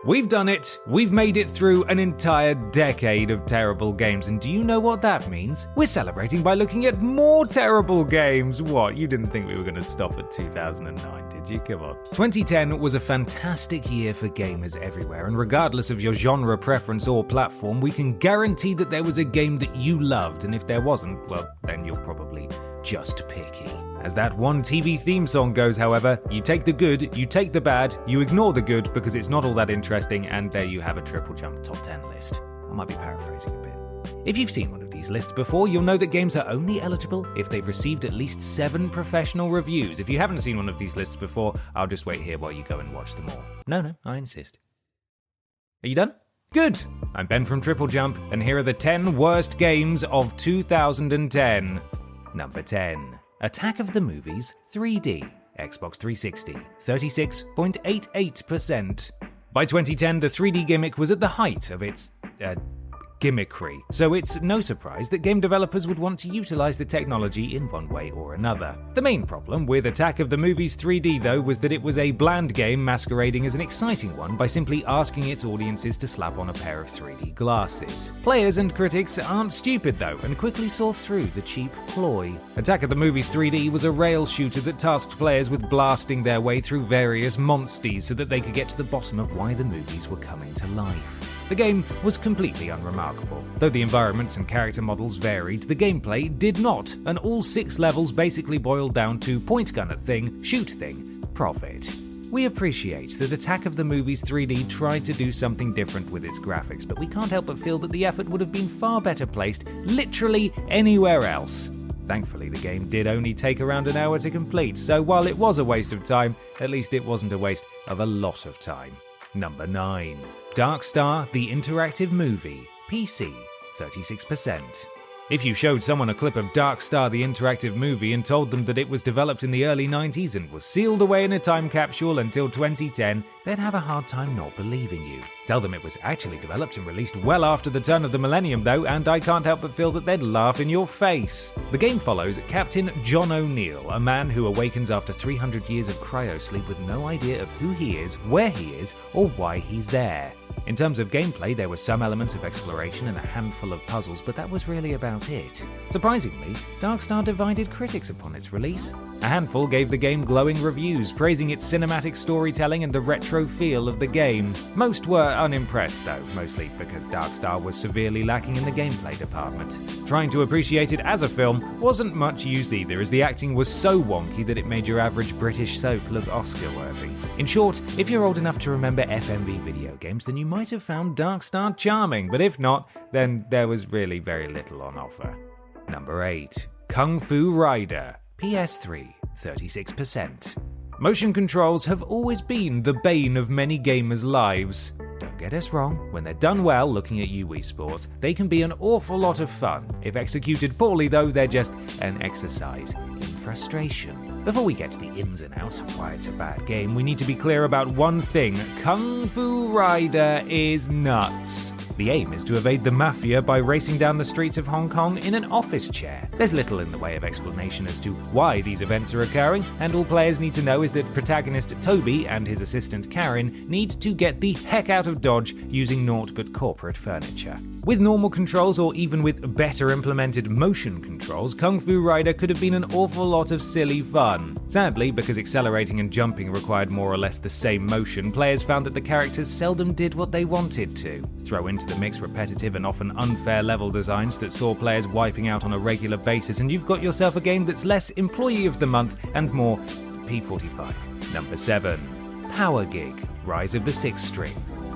We've done it. We've made it through an entire decade of terrible games, and do you know what that means? We're celebrating by looking at more terrible games. What, you didn't think we were going to stop at 2009, did you? Come on. 2010 was a fantastic year for gamers everywhere, and regardless of your genre preference or platform, we can guarantee that there was a game that you loved, and if there wasn't, well, then you're probably just picky. As that one TV theme song goes, however, you take the good, you take the bad, you ignore the good because it's not all that interesting, and there you have a TripleJump top 10 list. I might be paraphrasing a bit. If you've seen one of these lists before, you'll know that games are only eligible if they've received at least 7 professional reviews. If you haven't seen one of these lists before, I'll just wait here while you go and watch them all. No, I insist. Are you done? Good! I'm Ben from TripleJump, and here are the 10 worst games of 2010. Number 10. Attack of the Movies 3D, Xbox 360, 36.88%. By 2010, the 3D gimmick was at the height of its gimmickry, so it's no surprise that game developers would want to utilize the technology in one way or another. The main problem with Attack of the Movies 3D, though, was that it was a bland game masquerading as an exciting one by simply asking its audiences to slap on a pair of 3D glasses. Players and critics aren't stupid, though, and quickly saw through the cheap ploy. Attack of the Movies 3D was a rail shooter that tasked players with blasting their way through various monsties so that they could get to the bottom of why the movies were coming to life. The game was completely unremarkable. Though the environments and character models varied, the gameplay did not, and all 6 levels basically boiled down to point gun at thing, shoot thing, profit. We appreciate that Attack of the Movies 3D tried to do something different with its graphics, but we can't help but feel that the effort would have been far better placed literally anywhere else. Thankfully, the game did only take around an hour to complete, so while it was a waste of time, at least it wasn't a waste of a lot of time. Number 9. Darkstar the Interactive Movie, PC, 36%. If you showed someone a clip of Darkstar the Interactive Movie and told them that it was developed in the early 90s and was sealed away in a time capsule until 2010, they'd have a hard time not believing you. Tell them it was actually developed and released well after the turn of the millennium, though, and I can't help but feel that they'd laugh in your face. The game follows Captain John O'Neill, a man who awakens after 300 years of cryosleep with no idea of who he is, where he is, or why he's there. In terms of gameplay, there were some elements of exploration and a handful of puzzles, but that was really about it. Surprisingly, Darkstar divided critics upon its release. A handful gave the game glowing reviews, praising its cinematic storytelling and the retro feel of the game. Most were unimpressed, though, mostly because Darkstar was severely lacking in the gameplay department. Trying to appreciate it as a film wasn't much use either, as the acting was so wonky that it made your average British soap look Oscar-worthy. In short, if you're old enough to remember FMV video games, then you might have found Darkstar charming, but if not, then there was really very little on offer. Number 8. Kung Fu Rider, PS3, 36%. Motion controls have always been the bane of many gamers' lives. Don't get us wrong, when they're done well looking at you Wii Sports, they can be an awful lot of fun. If executed poorly though, they're just an exercise in frustration. Before we get to the ins and outs of why it's a bad game, we need to be clear about one thing. Kung Fu Rider is nuts. The aim is to evade the mafia by racing down the streets of Hong Kong in an office chair. There's little in the way of explanation as to why these events are occurring, and all players need to know is that protagonist Toby and his assistant Karen need to get the heck out of Dodge using naught but corporate furniture. With normal controls or even with better implemented motion controls, Kung Fu Rider could have been an awful lot of silly fun. Sadly, because accelerating and jumping required more or less the same motion, players found that the characters seldom did what they wanted to. Throw into the mix repetitive and often unfair level designs that saw players wiping out on a regular basis, and you've got yourself a game that's less Employee of the Month and more P45. Number 7. Power Gig, Rise of the Sixth String,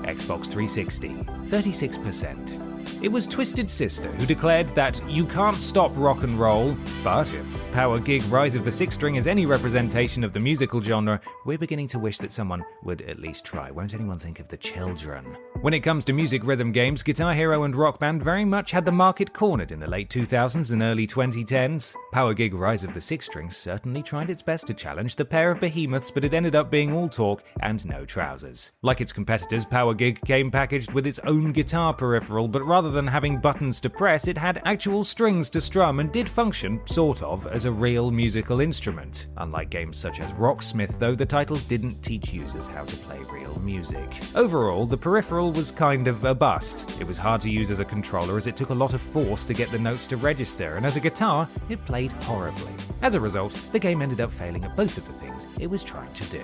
Xbox 360, 36%. It was Twisted Sister who declared that you can't stop rock and roll, but if Power Gig Rise of the Sixth String is any representation of the musical genre, we're beginning to wish that someone would at least try. Won't anyone think of the children? When it comes to music rhythm games, Guitar Hero and Rock Band very much had the market cornered in the late 2000s and early 2010s. Power Gig Rise of the Six Strings certainly tried its best to challenge the pair of behemoths, but it ended up being all talk and no trousers. Like its competitors, Power Gig came packaged with its own guitar peripheral, but rather than having buttons to press, it had actual strings to strum and did function, sort of, as a real musical instrument. Unlike games such as Rocksmith, though, the title didn't teach users how to play real music. Overall, the peripheral was kind of a bust. It was hard to use as a controller as it took a lot of force to get the notes to register, and as a guitar, it played horribly. As a result, the game ended up failing at both of the things it was trying to do.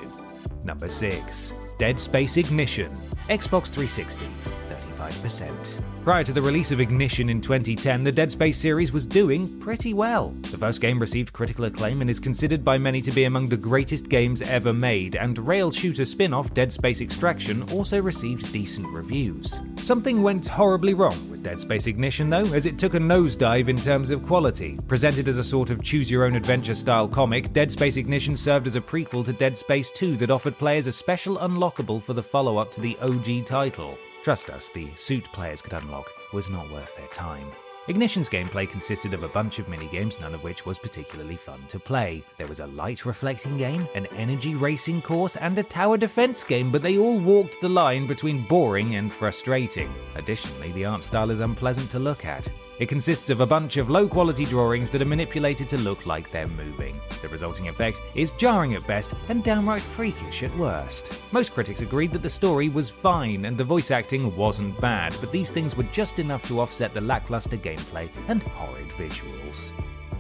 Number 6. Dead Space Ignition, Xbox 360, 35%. Prior to the release of Ignition in 2010, the Dead Space series was doing pretty well. The first game received critical acclaim and is considered by many to be among the greatest games ever made, and rail shooter spin-off Dead Space Extraction also received decent reviews. Something went horribly wrong with Dead Space Ignition though, as it took a nosedive in terms of quality. Presented as a sort of choose-your-own-adventure style comic, Dead Space Ignition served as a prequel to Dead Space 2 that offered players a special unlockable for the follow-up to the OG title. Trust us, the suit players could unlock was not worth their time. Ignition's gameplay consisted of a bunch of minigames, none of which was particularly fun to play. There was a light reflecting game, an energy racing course, and a tower defense game, but they all walked the line between boring and frustrating. Additionally, the art style is unpleasant to look at. It consists of a bunch of low-quality drawings that are manipulated to look like they're moving. The resulting effect is jarring at best and downright freakish at worst. Most critics agreed that the story was fine and the voice acting wasn't bad, but these things were just enough to offset the lackluster gameplay and horrid visuals.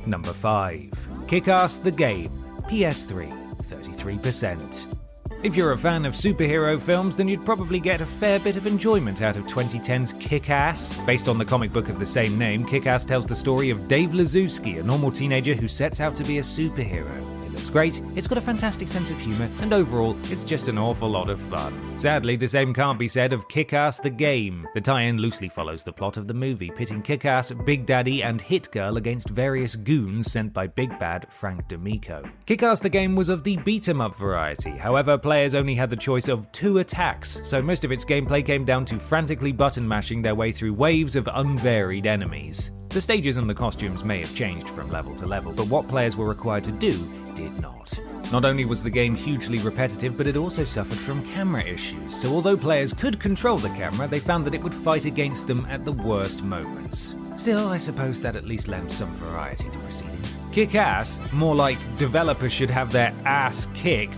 Number 5. Kick-Ass the Game, PS3, 33%. If you're a fan of superhero films, then you'd probably get a fair bit of enjoyment out of 2010's Kick-Ass. Based on the comic book of the same name, Kick-Ass tells the story of Dave Lazowski, a normal teenager who sets out to be a superhero. It looks great, it's got a fantastic sense of humor, and overall, it's just an awful lot of fun. Sadly, the same can't be said of Kick-Ass the Game. The tie-in loosely follows the plot of the movie, pitting Kick-Ass, Big Daddy, and Hit Girl against various goons sent by Big Bad Frank D'Amico. Kick-Ass the Game was of the beat-em-up variety, however, players only had the choice of 2 attacks, so most of its gameplay came down to frantically button-mashing their way through waves of unvaried enemies. The stages and the costumes may have changed from level to level, but what players were required to do did not. Not only was the game hugely repetitive, but it also suffered from camera issues, so although players could control the camera, they found that it would fight against them at the worst moments. Still, I suppose that at least lent some variety to proceedings. Kick-Ass, more like developers should have their ass kicked,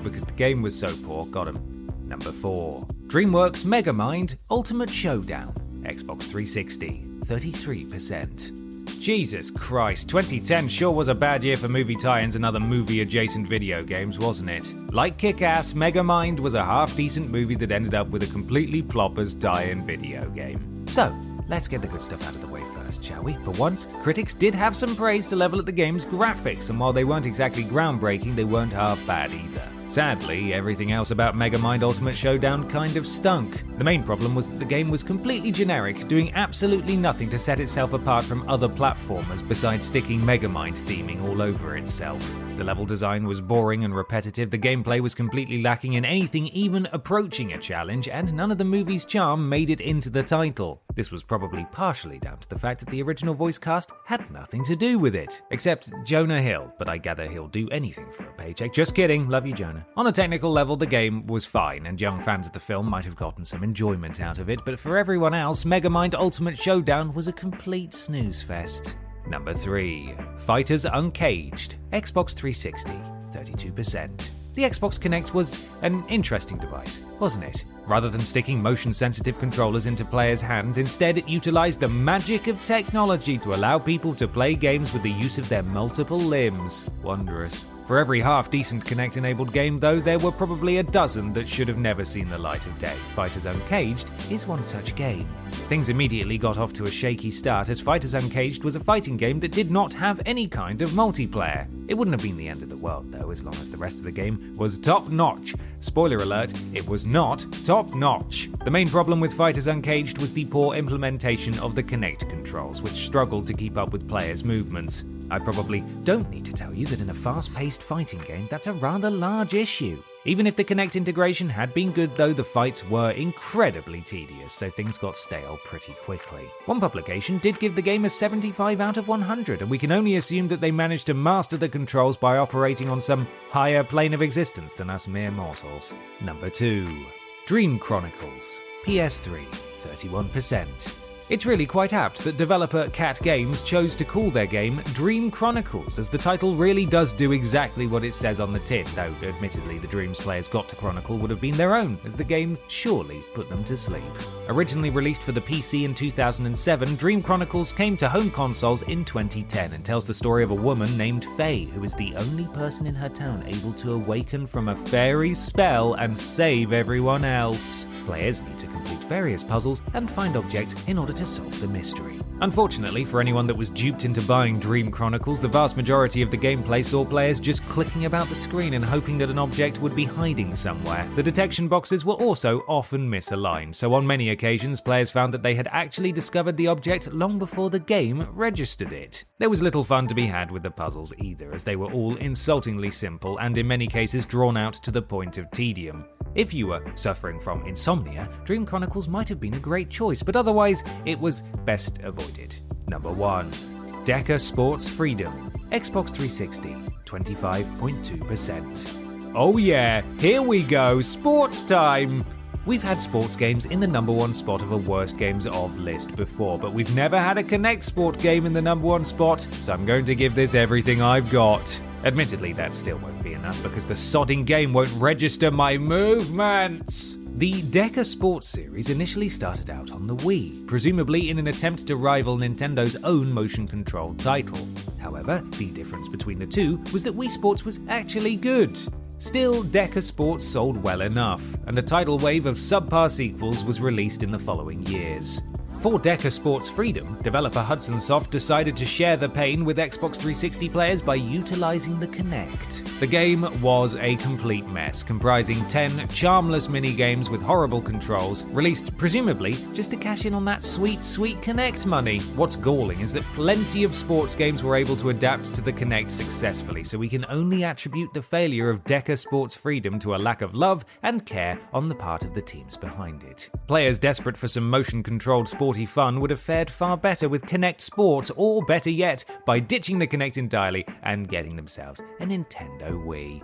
because the game was so poor, got 'em. Number 4. DreamWorks Megamind Ultimate Showdown, Xbox 360, 33%. Jesus Christ, 2010 sure was a bad year for movie tie-ins and other movie-adjacent video games, wasn't it? Like Kick-Ass, Megamind was a half-decent movie that ended up with a completely ploppers tie-in video game. So, let's get the good stuff out of the way first, shall we? For once, critics did have some praise to level at the game's graphics, and while they weren't exactly groundbreaking, they weren't half bad either. Sadly, everything else about Megamind Ultimate Showdown kind of stunk. The main problem was that the game was completely generic, doing absolutely nothing to set itself apart from other platformers besides sticking Megamind theming all over itself. The level design was boring and repetitive, the gameplay was completely lacking in anything even approaching a challenge, and none of the movie's charm made it into the title. This was probably partially down to the fact that the original voice cast had nothing to do with it. Except Jonah Hill, but I gather he'll do anything for a paycheck. Just kidding, love you Jonah. On a technical level, the game was fine, and young fans of the film might have gotten some enjoyment out of it, but for everyone else, Megamind Ultimate Showdown was a complete snooze fest. Number 3. Fighters Uncaged, Xbox 360, 32%. The Xbox Kinect was an interesting device, wasn't it? Rather than sticking motion-sensitive controllers into players' hands, instead it utilized the magic of technology to allow people to play games with the use of their multiple limbs. Wondrous. For every half-decent Kinect-enabled game, though, there were probably a dozen that should have never seen the light of day. Fighters Uncaged is one such game. Things immediately got off to a shaky start, as Fighters Uncaged was a fighting game that did not have any kind of multiplayer. It wouldn't have been the end of the world, though, as long as the rest of the game was top-notch. Spoiler alert, it was not top-notch. The main problem with Fighters Uncaged was the poor implementation of the Kinect controls, which struggled to keep up with players' movements. I probably don't need to tell you that in a fast-paced fighting game, that's a rather large issue. Even if the Kinect integration had been good though, the fights were incredibly tedious, so things got stale pretty quickly. One publication did give the game a 75 out of 100, and we can only assume that they managed to master the controls by operating on some higher plane of existence than us mere mortals. Number 2. Dream Chronicles, PS3, 31%. It's really quite apt that developer Cat Games chose to call their game Dream Chronicles, as the title really does do exactly what it says on the tin, though admittedly the dreams players got to chronicle would have been their own, as the game surely put them to sleep. Originally released for the PC in 2007, Dream Chronicles came to home consoles in 2010 and tells the story of a woman named Faye, who is the only person in her town able to awaken from a fairy's spell and save everyone else. Players need to complete various puzzles and find objects in order to solve the mystery. Unfortunately, for anyone that was duped into buying Dream Chronicles, the vast majority of the gameplay saw players just clicking about the screen and hoping that an object would be hiding somewhere. The detection boxes were also often misaligned, so on many occasions players found that they had actually discovered the object long before the game registered it. There was little fun to be had with the puzzles either, as they were all insultingly simple and in many cases drawn out to the point of tedium. If you were suffering from insomnia, Dream Chronicles might have been a great choice, but otherwise it was best avoided. Number 1. Deca Sports Freedom, Xbox 360, 25.2%. Oh yeah, here we go, sports time! We've had sports games in the number 1 spot of a worst games of list before, but we've never had a Kinect sport game in the number 1 spot, so I'm going to give this everything I've got. Admittedly, that still won't be enough because the sodding game won't register my movements. The Deca Sports series initially started out on the Wii, presumably in an attempt to rival Nintendo's own motion-controlled title. However, the difference between the two was that Wii Sports was actually good. Still, Deca Sports sold well enough, and a tidal wave of subpar sequels was released in the following years. For Deca Sports Freedom, developer Hudson Soft decided to share the pain with Xbox 360 players by utilizing the Kinect. The game was a complete mess, comprising 10 charmless minigames with horrible controls, released presumably just to cash in on that sweet, sweet Kinect money. What's galling is that plenty of sports games were able to adapt to the Kinect successfully, so we can only attribute the failure of Deca Sports Freedom to a lack of love and care on the part of the teams behind it. Players desperate for some motion-controlled sporty fun would have fared far better with Kinect Sports, or better yet, by ditching the Kinect entirely and getting themselves a Nintendo Wii.